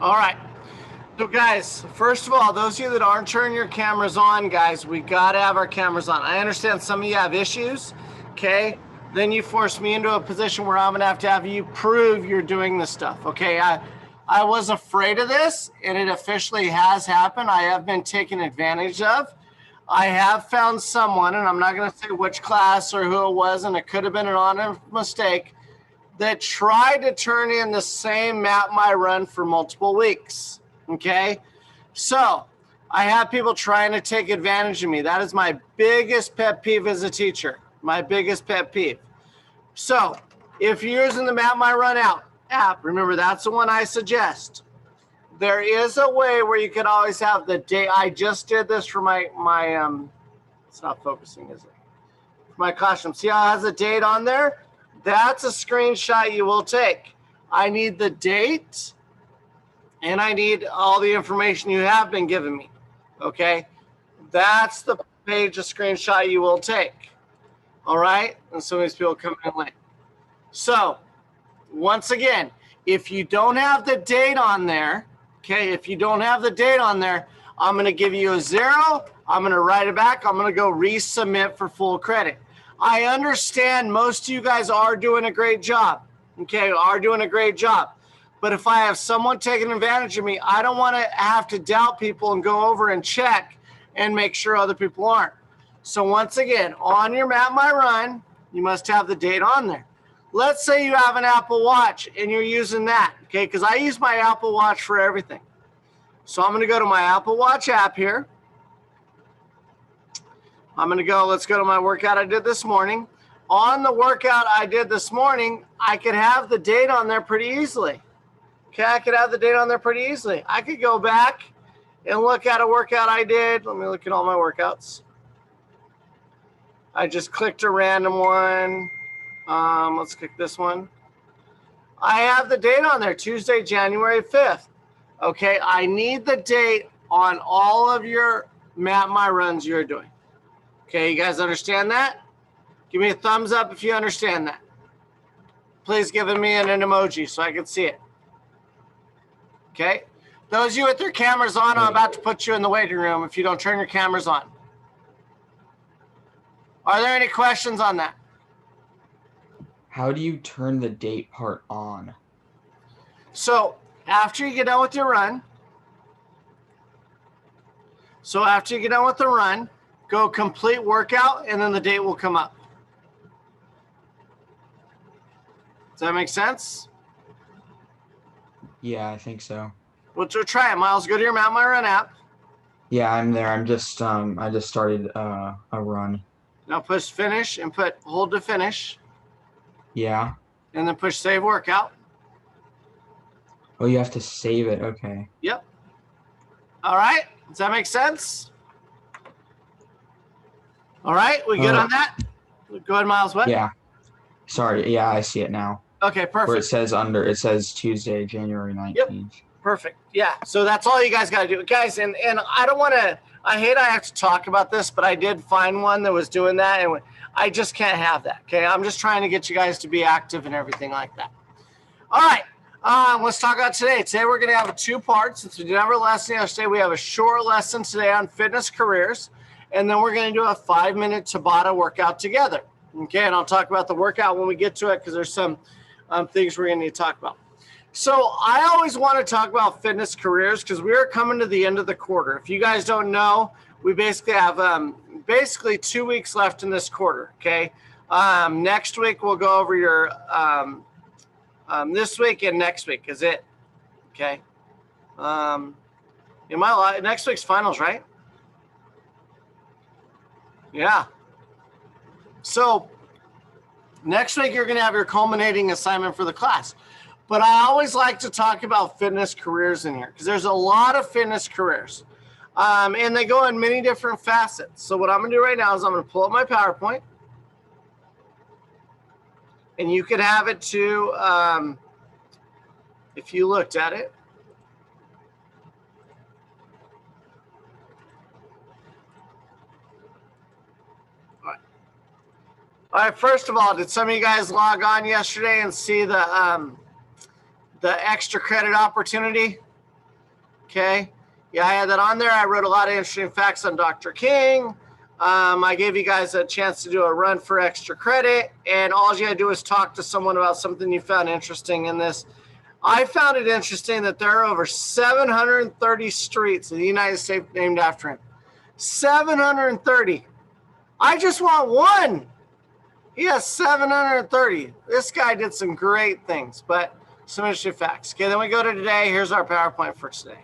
All right. So guys, first of all, those of you that aren't turning your cameras on, guys, we gotta have our cameras on. I understand some of you have issues, okay? Then you force me into a position where I'm gonna have to have you prove you're doing this stuff, okay? I was afraid of this, and it officially has happened. I have been taken advantage of. I have found someone, and I'm not gonna say which class or who it was, and it could have been an honest mistake, that tried to turn in the same map my run for multiple weeks. Okay, so I have people trying to take advantage of me. That is my biggest pet peeve as a teacher. My biggest pet peeve. So if you're using the Map My Run Out app, remember that's the one I suggest. There is a way where you can always have the date. I just did this for my it's not focusing, is it? For my classroom. See how it has a date on there? That's a screenshot you will take. I need the date. And I need all the information you have been giving me, okay? That's the page of screenshot you will take, all right? And some of these people come in late. So, once again, if you don't have the date on there, okay, if you don't have the date on there, I'm going to give you a 0. I'm going to write it back. I'm going to go resubmit for full credit. I understand most of you guys are doing a great job, okay, are doing a great job. But if I have someone taking advantage of me, I don't want to have to doubt people and go over and check and make sure other people aren't. So once again, on your Map My Run, you must have the date on there. Let's say you have an Apple Watch and you're using that, okay? Because I use my Apple Watch for everything. So I'm going to go to my Apple Watch app here. Let's go to my workout I did this morning. On the workout I did this morning, I could have the date on there pretty easily. Okay, I could have the date on there pretty easily. I could go back and look at a workout I did. Let me look at all my workouts. I just clicked a random one. Let's click this one. I have the date on there, Tuesday, January 5th. Okay, I need the date on all of your Map My Runs you're doing. Okay, you guys understand that? Give me a thumbs up if you understand that. Please give me an emoji so I can see it. Okay, those of you with their cameras on, I'm about to put you in the waiting room if you don't turn your cameras on. Are there any questions on that? How do you turn the date part on? So after you get done with your run, go complete workout, and then the date will come up. Does that make sense? Yeah, I think so. Well, try it, Miles. Go to your Map My Run app. Yeah, I'm there. I just started a run. Now push finish and hold to finish. Yeah. And then push save workout. Oh, you have to save it. Okay. Yep. All right. Does that make sense? All right. We good on that? Go ahead, Miles. What? Yeah. Sorry. Yeah, I see it now. Okay, perfect. Where it says Tuesday, January 19th. Yep. Perfect. Yeah. So that's all you guys got to do. Guys, and I don't want to, I have to talk about this, but I did find one that was doing that, and I just can't have that. Okay. I'm just trying to get you guys to be active and everything like that. All right. Let's talk about today. Today we're going to have 2 parts. Since we didn't have a lesson yesterday, we have a short lesson today on fitness careers, and then we're going to do a 5-minute Tabata workout together. Okay. And I'll talk about the workout when we get to it because there's some things we're going to need to talk about. So I always want to talk about fitness careers because we are coming to the end of the quarter. If you guys don't know, we basically have 2 weeks left in this quarter. Okay. Next week we'll go over your this week and next week is it. Okay. Next week's finals, right? Yeah. So next week, you're going to have your culminating assignment for the class. But I always like to talk about fitness careers in here because there's a lot of fitness careers. And they go in many different facets. So what I'm going to do right now is I'm going to pull up my PowerPoint. And you could have it too if you looked at it. All right, first of all, did some of you guys log on yesterday and see the extra credit opportunity? Okay. Yeah, I had that on there. I wrote a lot of interesting facts on Dr. King. I gave you guys a chance to do a run for extra credit, and all you gotta do is talk to someone about something you found interesting in this. I found it interesting that there are over 730 streets in the United States named after him. 730. I just want one. He has 730. This guy did some great things, but some interesting facts. Okay, then we go to today. Here's our PowerPoint for today.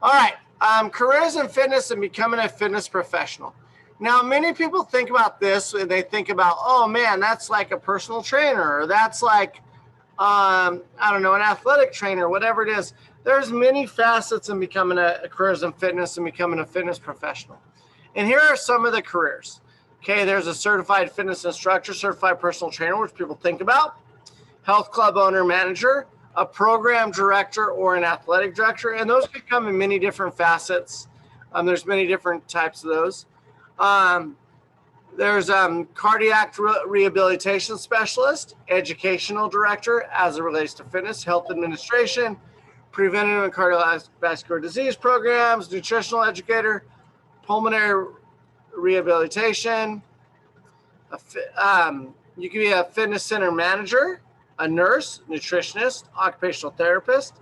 All right, careers in fitness and becoming a fitness professional. Now, many people think about this and they think about, oh man, that's like a personal trainer, or that's like, I don't know, an athletic trainer, whatever it is. There's many facets in becoming a careers in fitness and becoming a fitness professional. And here are some of the careers. Okay, there's a certified fitness instructor, certified personal trainer, which people think about, health club owner, manager, a program director, or an athletic director, and those could come in many different facets. There's many different types of those. There's cardiac rehabilitation specialist, educational director as it relates to fitness, health administration, preventive and cardiovascular disease programs, nutritional educator, pulmonary rehabilitation. You can be a fitness center manager, a nurse, nutritionist, occupational therapist,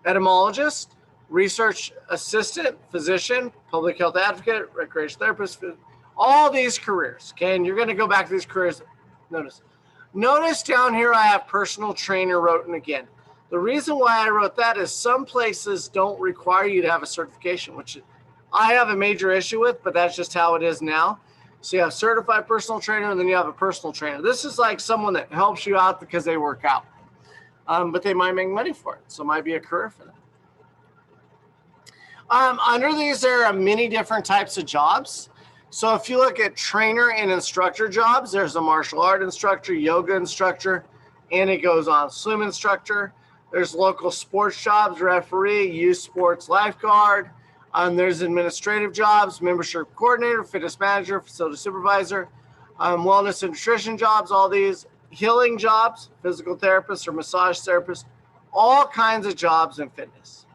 etymologist, research assistant, physician, public health advocate, recreation therapist, all these careers. Okay, and you're going to go back to these careers. Notice down here I have personal trainer written again. The reason why I wrote that is some places don't require you to have a certification, which I have a major issue with, but that's just how it is now. So you have certified personal trainer, and then you have a personal trainer. This is like someone that helps you out because they work out, but they might make money for it. So it might be a career for them. Under these, there are many different types of jobs. So if you look at trainer and instructor jobs, there's a martial art instructor, yoga instructor, and it goes on. Swim instructor. There's local sports jobs, referee, youth sports lifeguard. There's administrative jobs, membership coordinator, fitness manager, facility supervisor, wellness and nutrition jobs, all these healing jobs, physical therapist or massage therapist, all kinds of jobs in fitness.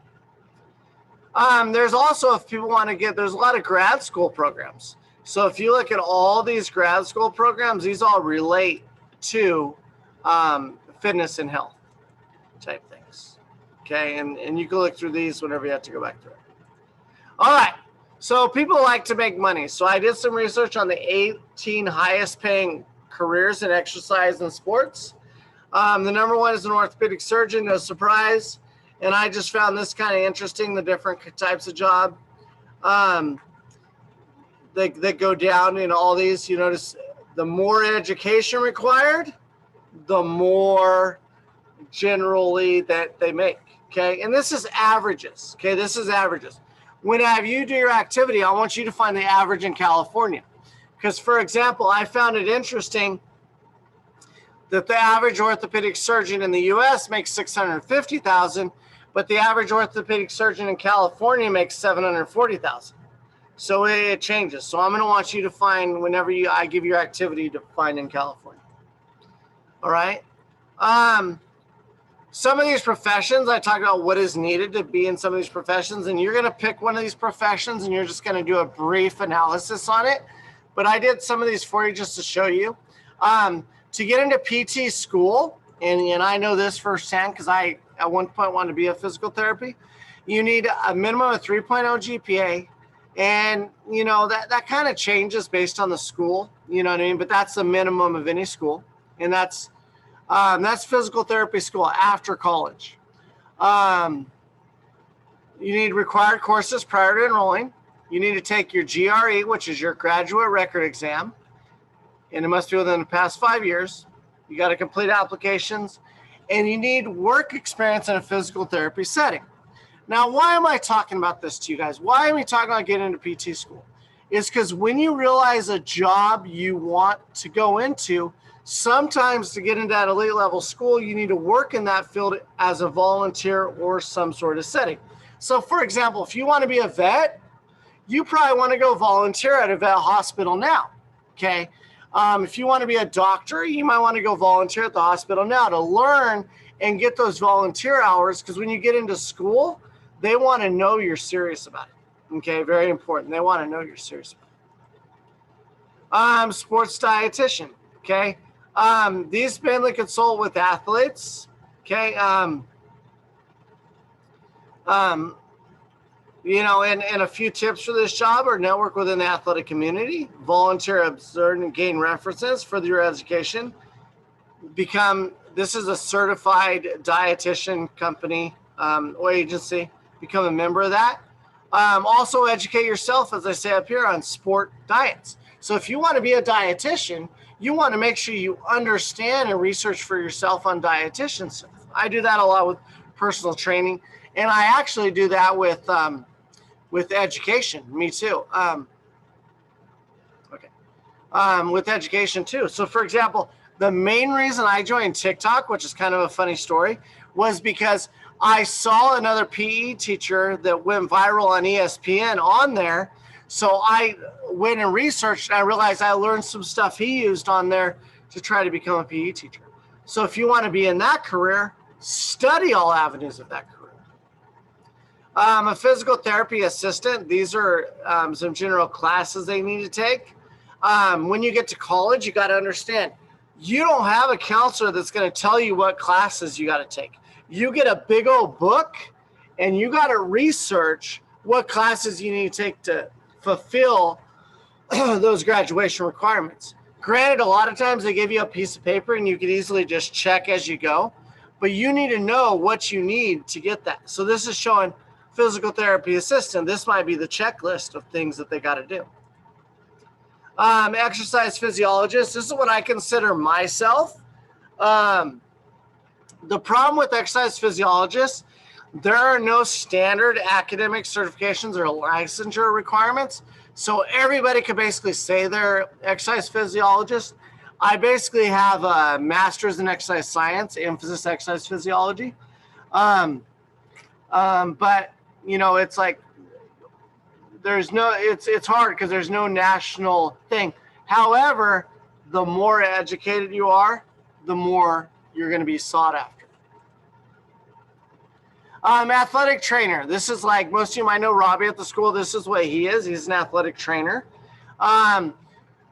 There's also, if people want to get, there's a lot of grad school programs. So if you look at all these grad school programs, these all relate to fitness and health type things. Okay, and you can look through these whenever you have to go back through it. All right, so people like to make money. So I did some research on the 18 highest paying careers in exercise and sports. The number one is an orthopedic surgeon, no surprise. And I just found this kind of interesting, the different types of job that go down in all these. You notice the more education required, the more generally that they make, okay? And this is averages, okay? This is averages. When I have you do your activity, I want you to find the average in California. Because, for example, I found it interesting that the average orthopedic surgeon in the U.S. makes $650,000, but the average orthopedic surgeon in California makes $740,000. So it changes. So I'm going to want you to find whenever I give your activity to find in California. All right. Some of these professions, I talk about what is needed to be in some of these professions, and you're going to pick one of these professions and you're just going to do a brief analysis on it. But I did some of these for you just to show you. To get into PT school, and I know this firsthand because I at one point wanted to be a physical therapy, you need a minimum of 3.0 GPA. And, you know, that kind of changes based on the school, you know what I mean? But that's the minimum of any school. And that's physical therapy school after college. You need required courses prior to enrolling. You need to take your GRE, which is your graduate record exam. And it must be within the past 5 years. You got to complete applications. And you need work experience in a physical therapy setting. Now, why am I talking about this to you guys? Why am I talking about getting into PT school? It's because when you realize a job you want to go into, sometimes to get into that elite level school, you need to work in that field as a volunteer or some sort of setting. So, for example, if you want to be a vet, you probably want to go volunteer at a vet hospital now, okay? If you want to be a doctor, you might want to go volunteer at the hospital now to learn and get those volunteer hours, because when you get into school, they want to know you're serious about it. Okay, very important. They want to know you're serious about it. Sports dietitian. Okay, these mainly consult with athletes. Okay, and a few tips for this job are network within the athletic community, volunteer, observe, and gain references for your education. This is a certified dietitian company or agency. Become a member of that. Also educate yourself, as I say up here, on sport diets. So if you want to be a dietitian, you want to make sure you understand and research for yourself on dietitian stuff. I do that a lot with personal training, and I actually do that with education. Me too. With education too. So for example, the main reason I joined TikTok, which is kind of a funny story, was because I saw another PE teacher that went viral on ESPN on there. So I went and researched, and I realized I learned some stuff he used on there to try to become a PE teacher. So if you want to be in that career, study all avenues of that career. A physical therapy assistant. These are some general classes they need to take. When you get to college, you got to understand, you don't have a counselor that's going to tell you what classes you got to take. You get a big old book, and you got to research what classes you need to take to fulfill those graduation requirements. Granted, a lot of times they give you a piece of paper, and you can easily just check as you go, but you need to know what you need to get that. So this is showing physical therapy assistant. This might be the checklist of things that they got to do. Exercise physiologist. This is what I consider myself. The problem with exercise physiologists, there are no standard academic certifications or licensure requirements. So everybody could basically say they're exercise physiologist. I basically have a master's in exercise science, emphasis exercise physiology. But it's like, it's hard because there's no national thing. However, the more educated you are, the more you're going to be sought after. Athletic trainer. This is like, most of you might know Robbie at the school. This is what he is. He's an athletic trainer.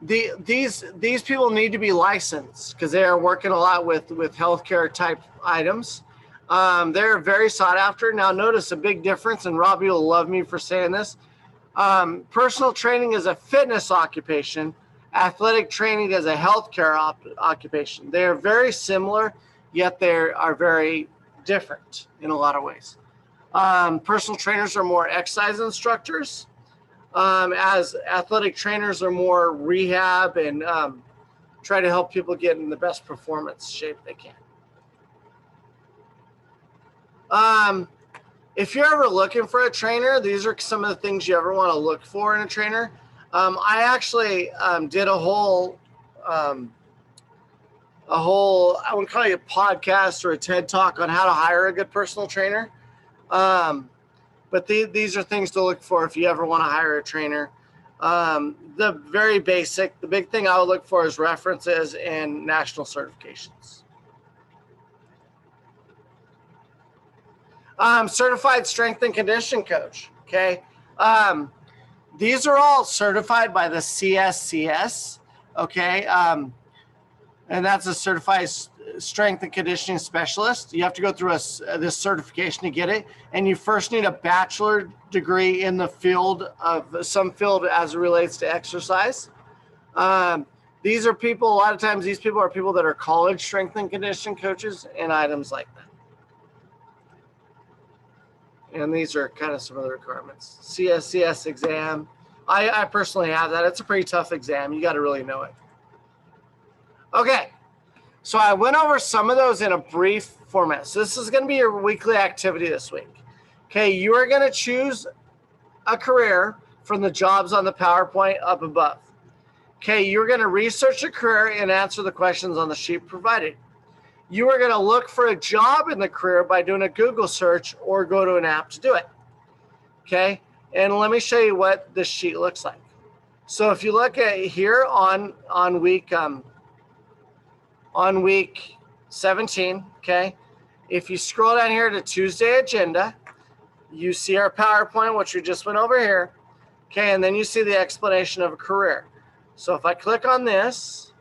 These people need to be licensed because they are working a lot with healthcare type items. They're very sought after. Now, notice a big difference, and Robbie will love me for saying this. Personal training is a fitness occupation. Athletic training is a healthcare occupation. They are very similar, yet they are very different in a lot of ways. Personal trainers are more exercise instructors, as athletic trainers are more rehab and try to help people get in the best performance shape they can. If you're ever looking for a trainer, these are some of the things you ever want to look for in a trainer. I actually did a whole, I wouldn't call it a podcast or a TED talk on how to hire a good personal trainer. But these are things to look for if you ever want to hire a trainer. The very basic, the big thing I would look for is references and national certifications. Certified strength and conditioning coach. Okay. These are all certified by the CSCS. Okay. And that's a certified strength and conditioning specialist. You have to go through this certification to get it. And you first need a bachelor degree in the field of some field as it relates to exercise. These are people, a lot of times these people are people that are college strength and conditioning coaches and items like that. And these are kind of some of the requirements. CSCS exam. I personally have that. It's a pretty tough exam. You got to really know it. Okay. So I went over some of those in a brief format. So this is going to be your weekly activity this week. Okay. You are going to choose a career from the jobs on the PowerPoint up above. Okay. You're going to research a career and answer the questions on the sheet provided. You are going to look for a job in the career by doing a Google search or go to an app to do it. Okay. And let me show you what this sheet looks like. So if you look at here on week 17, okay, if you scroll down here to Tuesday agenda, You see our PowerPoint, which we just went over here. Okay, and then you see the explanation of a career. So if I click on this,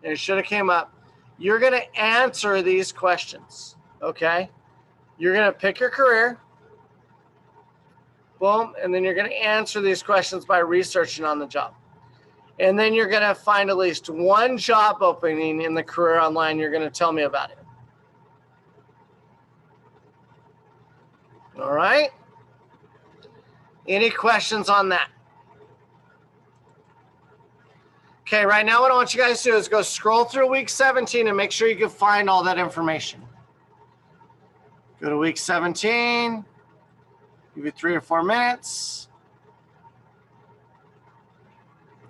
and it should have came up, you're going to answer these questions, okay? You're going to pick your career, boom, and then you're going to answer these questions by researching on the job. And then you're going to find at least one job opening in the career online. You're going to tell me about it. All right? Any questions on that? Okay, right now what I want you guys to do is go scroll through week 17 and make sure you can find all that information. Go to week 17. Give you 3 or 4 minutes.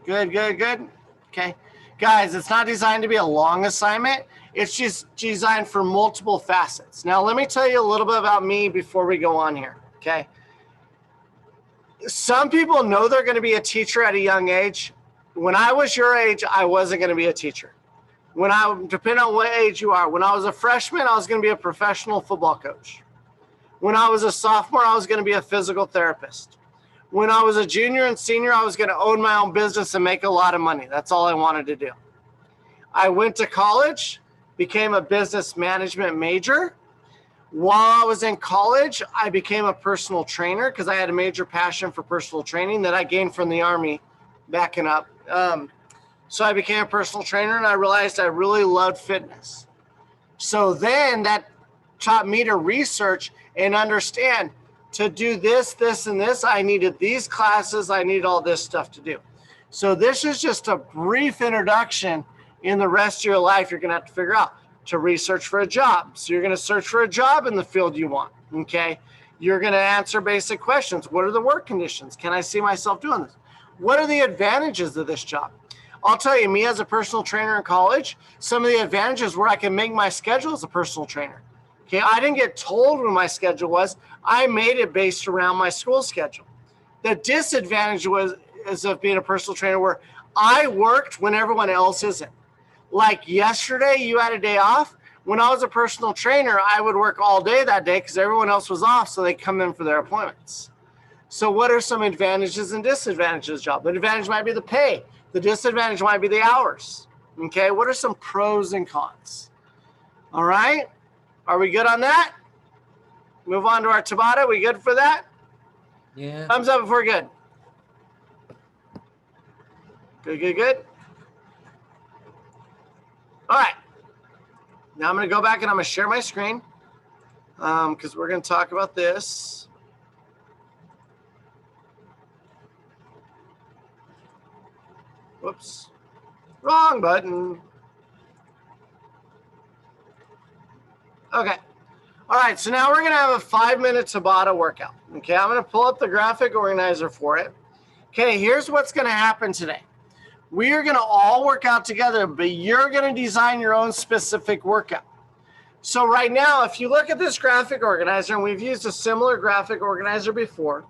Good, good, good. Okay. Guys, it's not designed to be a long assignment. It's just designed for multiple facets. Now, let me tell you a little bit about me before we go on here, okay? Some people know they're going to be a teacher at a young age. When I was your age, I wasn't going to be a teacher. Depending on what age you are, when I was a freshman, I was going to be a professional football coach. When I was a sophomore, I was going to be a physical therapist. When I was a junior and senior, I was going to own my own business and make a lot of money. That's all I wanted to do. I went to college, became a business management major. While I was in college, I became a personal trainer because I had a major passion for personal training that I gained from the Army backing up. So I became a personal trainer and I realized I really loved fitness. So then that taught me to research and understand to do this, this, and this. I needed these classes. I need all this stuff to do. So this is just a brief introduction. In the rest of your life, you're going to have to figure out to research for a job. So you're going to search for a job in the field you want. Okay. You're going to answer basic questions. What are the work conditions? Can I see myself doing this? What are the advantages of this job? I'll tell you, me as a personal trainer in college, some of the advantages were I can make my schedule as a personal trainer. Okay, I didn't get told when my schedule was. I made it based around my school schedule. The disadvantage is of being a personal trainer where I worked when everyone else isn't. Like yesterday, you had a day off. When I was a personal trainer, I would work all day that day because everyone else was off, so they come in for their appointments. So what are some advantages and disadvantages of the job? The advantage might be the pay. The disadvantage might be the hours. Okay, what are some pros and cons? All right, are we good on that? Move on to our Tabata. We good for that? Yeah. Thumbs up if we're good. Good, good, good. All right. Now I'm going to go back and I'm going to share my screen because we're going to talk about this. Whoops. Wrong button. Okay. All right. So now we're going to have a 5-minute Tabata workout. Okay. I'm going to pull up the graphic organizer for it. Okay. Here's what's going to happen today. We are going to all work out together, but you're going to design your own specific workout. So right now, if you look at this graphic organizer, and we've used a similar graphic organizer before,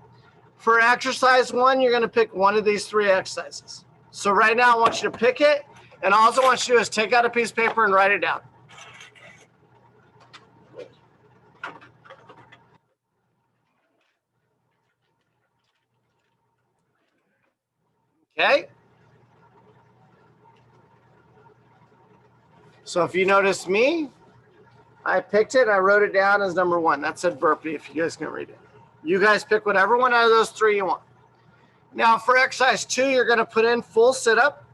for exercise 1, you're going to pick one of these 3 exercises. So right now, I want you to pick it, and all I want you to do is take out a piece of paper and write it down. Okay? So if you notice me, I picked it, I wrote it down as number 1. That said burpee, if you guys can read it. You guys pick whatever one out of those 3 you want. Now for exercise 2, you're going to put in full sit-up.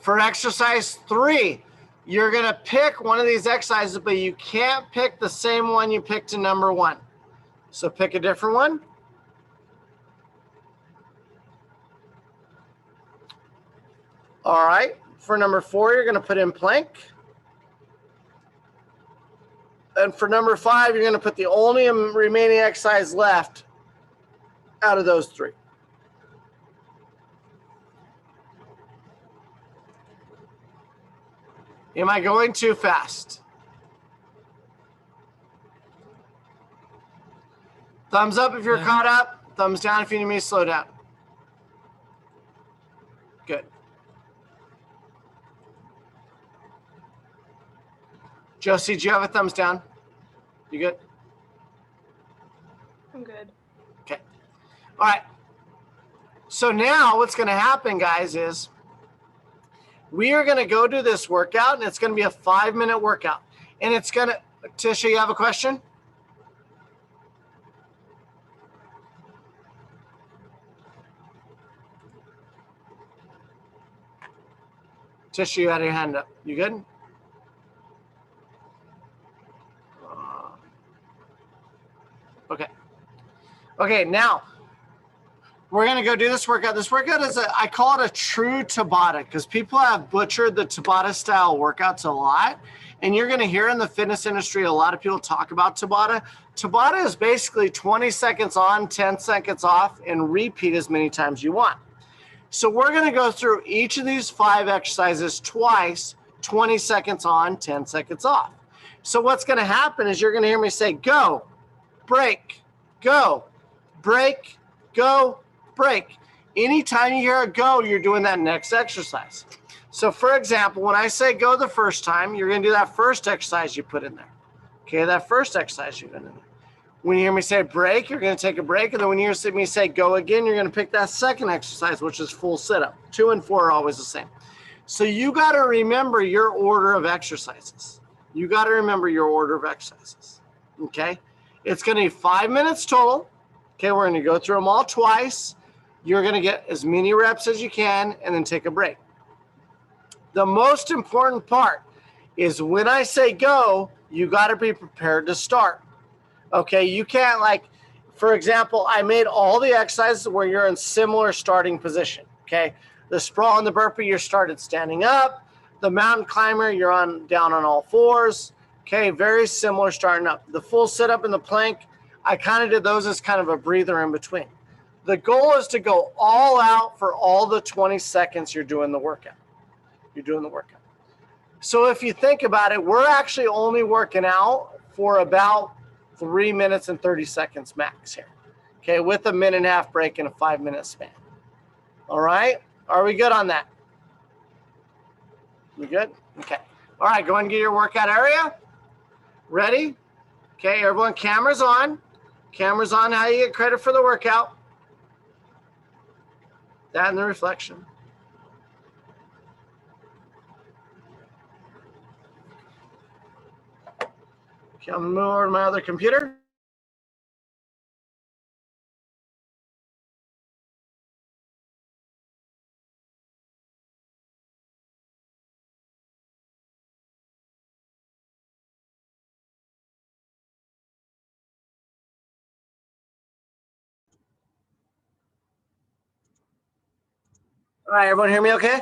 For exercise 3, you're going to pick one of these exercises, but you can't pick the same one you picked in number 1. So pick a different one. All right. For number 4, you're going to put in plank. And for number 5, you're going to put the only remaining exercise left out of those 3. Am I going too fast? Thumbs up if you're caught up. Thumbs down if you need me to slow down. Good. Josie, do you have a thumbs down? You good? I'm good. Okay. All right. So now what's going to happen, guys, is we are going to go do this workout, and it's going to be a 5-minute workout. And it's going to, Tisha, you have a question? Tisha, you had your hand up. You good? Okay. Okay, now we're going to go do this workout. This workout is, I call it a true Tabata because people have butchered the Tabata style workouts a lot. And you're going to hear in the fitness industry, a lot of people talk about Tabata. Tabata is basically 20 seconds on, 10 seconds off, and repeat as many times as you want. So we're going to go through each of these 5 exercises twice, 20 seconds on, 10 seconds off. So what's going to happen is you're going to hear me say, go, break, go, break, go, break. Anytime you hear a go, you're doing that next exercise. So for example, when I say go the first time, you're going to do that first exercise you put in there. Okay, that first exercise you put in there. When you hear me say break, you're going to take a break. And then when you hear me say go again, you're going to pick that second exercise, which is full sit-up. 2 and 4 are always the same. So you got to remember your order of exercises. You got to remember your order of exercises. Okay? It's going to be 5 minutes total. Okay, we're going to go through them all twice. You're going to get as many reps as you can and then take a break. The most important part is when I say go, you got to be prepared to start. Okay, you can't for example, I made all the exercises where you're in similar starting position. Okay, the sprawl and the burpee, you're started standing up. The mountain climber, you're down on all fours. Okay, very similar starting up. The full sit up and the plank, I kind of did those as kind of a breather in between. The goal is to go all out for all the 20 seconds you're doing the workout. So if you think about it, we're actually only working out for about 3 minutes and 30 seconds max here. Okay, with a minute and a half break in a 5-minute span. All right, are we good on that? We good? Okay. All right, go ahead and get your workout area. Ready? Okay, everyone, cameras on. Cameras on, how you get credit for the workout. That and the reflection. Okay, I'm gonna move over to my other computer. All right, everyone hear me okay?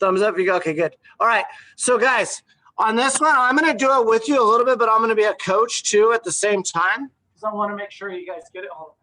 Thumbs up if you go, okay, good. All right, so guys, on this one, I'm gonna do it with you a little bit, but I'm gonna be a coach too at the same time, because I wanna make sure you guys get it. Hold on.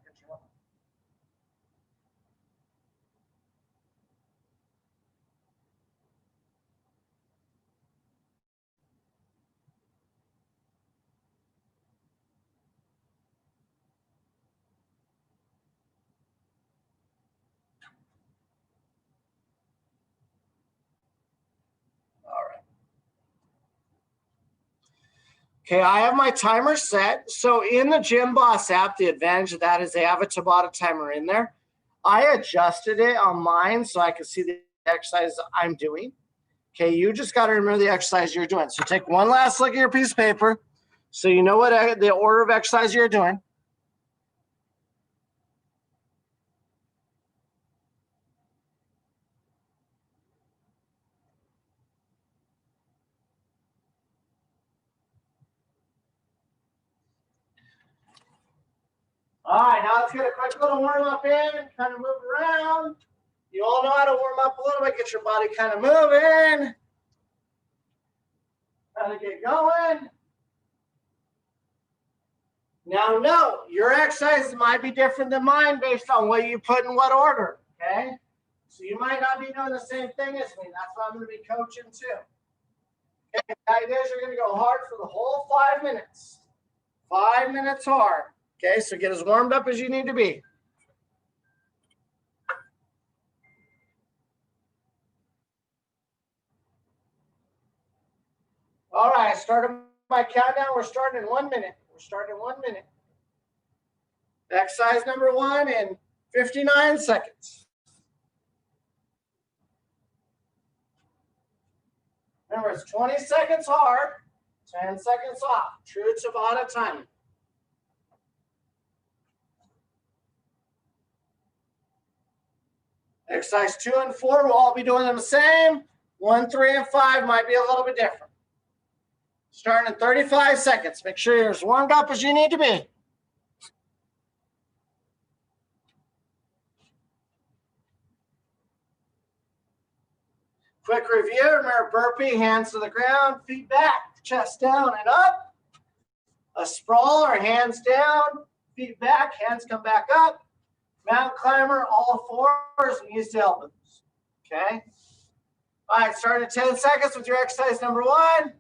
Okay, I have my timer set. So in the Gym Boss app, the advantage of that is they have a Tabata timer in there. I adjusted it on mine so I can see the exercise I'm doing. Okay, you just got to remember the exercise you're doing. So take one last look at your piece of paper so you know what the order of exercise you're doing. All right, now let's get a quick little warm up in, kind of move around. You all know how to warm up a little bit, get your body kind of moving. Kind of get going. Now, no, your exercises might be different than mine based on what you put in what order, okay? So you might not be doing the same thing as me. That's why I'm going to be coaching too. Okay, the idea is you're going to go hard for the whole 5 minutes. 5 minutes hard. Okay, so get as warmed up as you need to be. All right, starting my countdown. We're starting in 1 minute. We're starting in 1 minute. Exercise number 1 in 59 seconds. Remember, it's 20 seconds hard, 10 seconds off. True Tabata timing. Exercise 2 and 4 will all be doing them the same. 1, 3, and 5 might be a little bit different. Starting in 35 seconds. Make sure you're as warmed up as you need to be. Quick review. Remember, burpee, hands to the ground, feet back, chest down and up. A sprawl or hands down, feet back, hands come back up. Mountain climber, all fours, knees to elbows. Okay? All right, start at 10 seconds with your exercise number 1.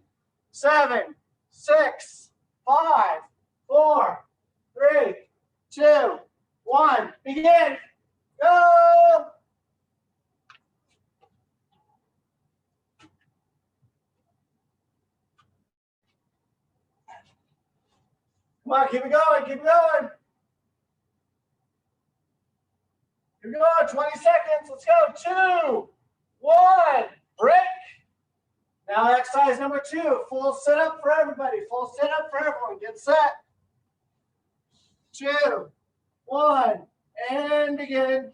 7, 6, 5, 4, 3, 2, 1. Begin. Go. Come on, keep it going, keep it going. Here we go, 20 seconds. Let's go. 2, 1, break. Now exercise number 2, full sit up for everybody. Full sit up for everyone. Get set. 2, 1, and begin.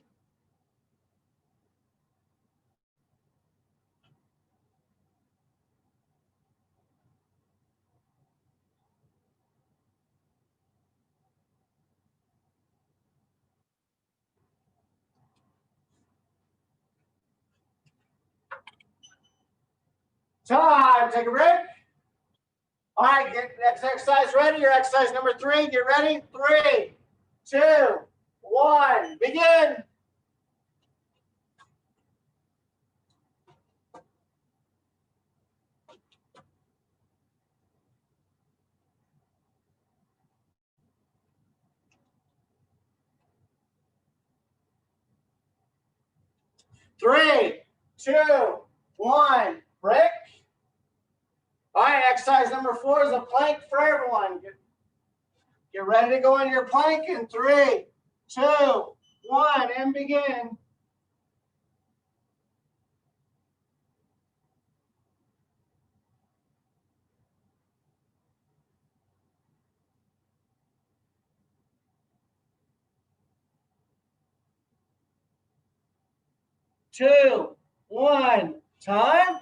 Time. Take a break. All right, get next exercise ready. Your exercise number 3. Get ready. 3, 2, 1. Begin. Three, 2, 1. Break. All right, exercise number 4 is a plank for everyone. Get ready to go into your plank in 3, 2, 1, and begin. Two, 1. Time.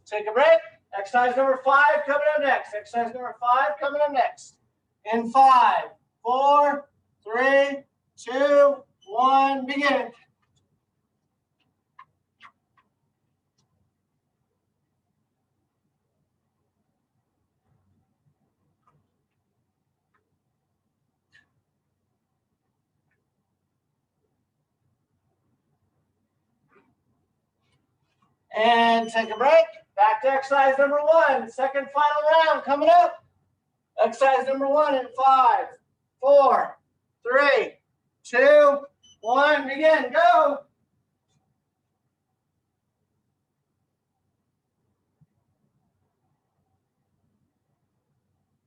Take a break. Exercise number 5 coming up next. Exercise number 5 coming up next. In 5, 4, 3, 2, 1. Begin. And take a break. Back to exercise number 1. Second final round coming up. Exercise number 1 in 5, 4, 3, 2, 1. Begin. Go.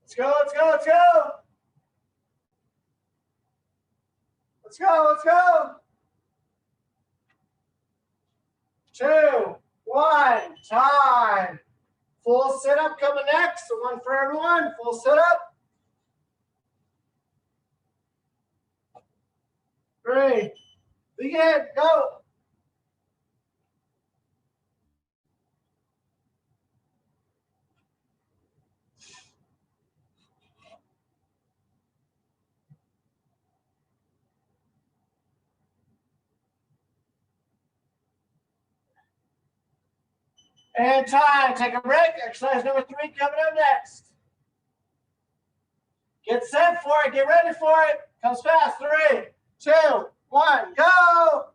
Let's go. Let's go. Let's go. Let's go. Let's go. 2, 1. Time. Full sit up coming next. So 1 for everyone. Full sit up. 3. Begin. Go. And time. Take a break. Exercise number 3 coming up next. Get set for it. Get ready for it. Comes fast. 3, 2, 1. Go.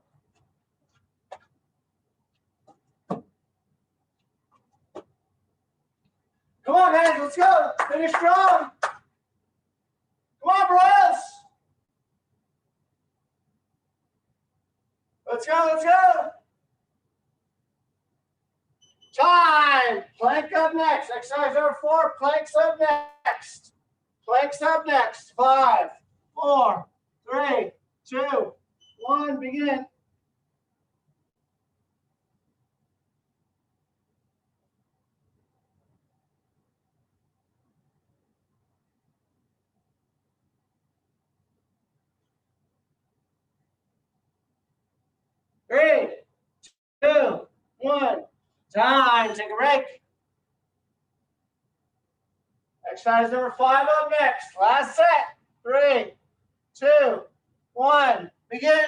Come on, guys. Let's go. Finish strong. Come on, boys. Let's go. Let's go. Time. Plank up next. Exercise number 4. Planks up next. Planks up next. 5, 4, 3, 2, 1. Begin. Three, 2, 1. Time. Take a break. Exercise number 5 up next. Last set. 3, 2, 1. Begin.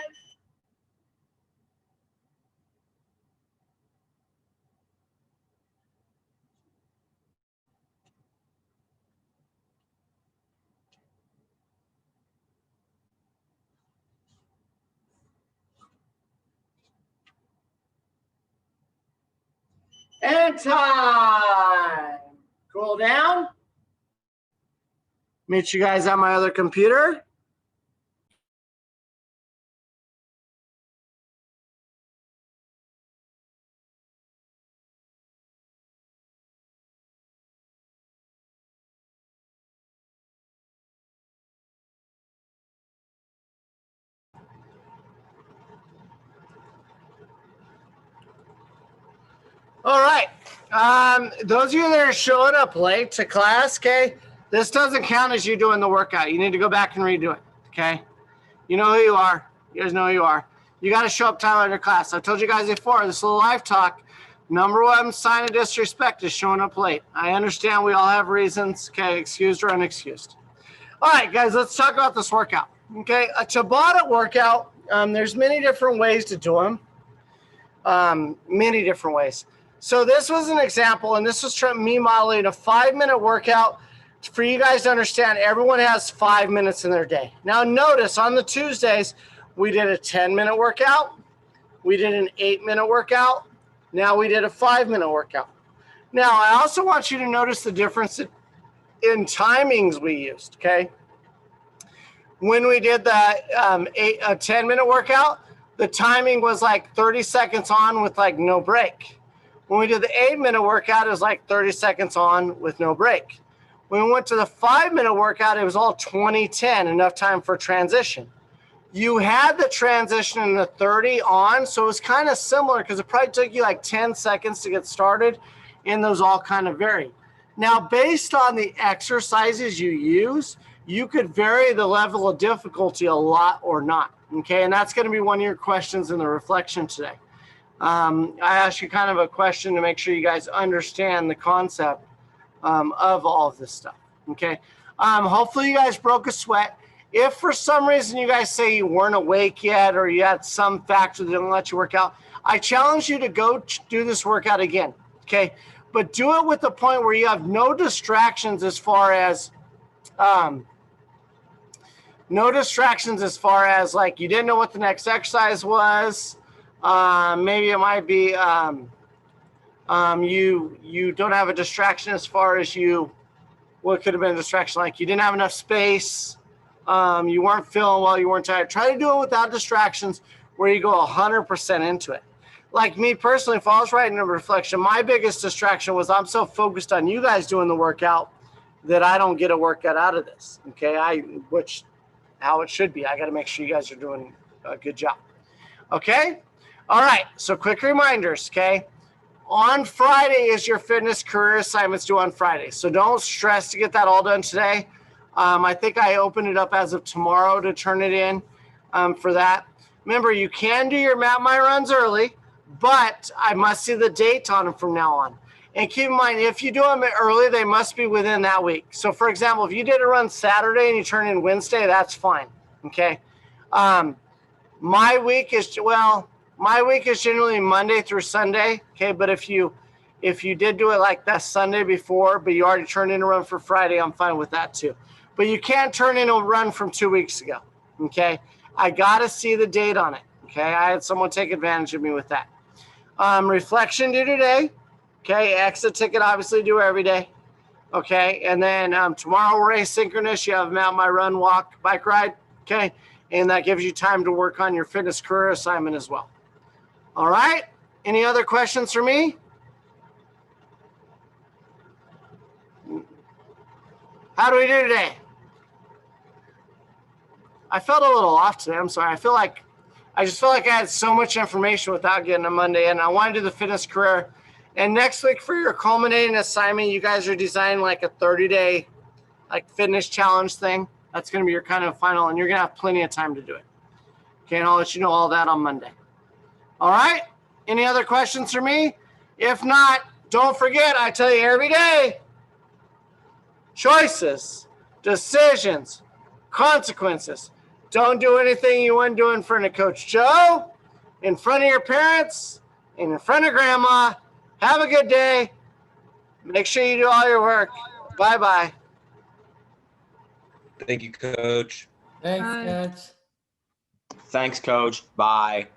And time. Cool down. Meet you guys on my other computer. All right. Those of you that are showing up late to class, okay, this doesn't count as you doing the workout. You need to go back and redo it, okay? You know who you are. You guys know who you are. You got to show up time after class. I've told you guys before, this little live talk, number one sign of disrespect is showing up late. I understand we all have reasons, okay, excused or unexcused. All right, guys, let's talk about this workout, okay? A Tabata workout, there's many different ways to do them, many different ways. So this was an example, and this was me modeling a 5-minute workout for you guys to understand everyone has 5 minutes in their day. Now notice on the Tuesdays, we did a 10-minute workout. We did an 8-minute workout. Now we did a 5-minute workout. Now I also want you to notice the difference in timings we used, okay? When we did the 10-minute workout, the timing was like 30 seconds on with like no break. When we did the 8-minute workout, it was like 30 seconds on with no break. When we went to the 5-minute workout, it was all 20-10, enough time for transition. You had the transition in the 30 on, so it was kind of similar because it probably took you like 10 seconds to get started, and those all kind of vary. Now, based on the exercises you use, you could vary the level of difficulty a lot or not, okay? And that's going to be one of your questions in the reflection today. I asked you kind of a question to make sure you guys understand the concept of all of this stuff, okay? Hopefully you guys broke a sweat. If for some reason you guys say you weren't awake yet or you had some factor that didn't let you work out, I challenge you to go do this workout again, okay? But do it with the point where you have no distractions as far as like you didn't know what the next exercise was. Maybe it might be you don't have a distraction as far as what could have been a distraction, like you didn't have enough space, you weren't feeling well, you weren't tired. Try to do it without distractions where you go 100% into it. Like me personally, if I was writing a reflection, my biggest distraction was I'm so focused on you guys doing the workout that I don't get a workout out of this, okay? How it should be. I got to make sure you guys are doing a good job, okay? All right, so quick reminders, okay? On Friday is your fitness career assignments due on Friday. So don't stress to get that all done today. I think I opened it up as of tomorrow to turn it in for that. Remember, you can do your map my runs early, but I must see the date on them from now on. And keep in mind, if you do them early, they must be within that week. So for example, if you did a run Saturday and you turn in Wednesday, that's fine, okay? My week is generally Monday through Sunday, okay? But if you did do it like that Sunday before, but you already turned in a run for Friday, I'm fine with that too. But you can't turn in a run from 2 weeks ago, okay? I got to see the date on it, okay? I had someone take advantage of me with that. Reflection due today, okay? Exit ticket obviously due every day, okay? And then tomorrow we're asynchronous. You have Mount My Run, Walk, Bike Ride, okay? And that gives you time to work on your fitness career assignment as well. All right. Any other questions for me? How do we do today? I felt a little off today. I'm sorry. I just felt like I had so much information without getting a Monday, and I want to do the fitness career. And next week for your culminating assignment, you guys are designing like a 30-day like fitness challenge thing. That's going to be your kind of final, and you're going to have plenty of time to do it. Okay, and I'll let you know all that on Monday. All right? Any other questions for me? If not, don't forget, I tell you every day, choices, decisions, consequences. Don't do anything you wouldn't do in front of Coach Joe, in front of your parents, and in front of grandma. Have a good day. Make sure you do all your work. Bye-bye. Thank you, Coach. Thanks, Bye. Coach. Thanks, Coach. Bye.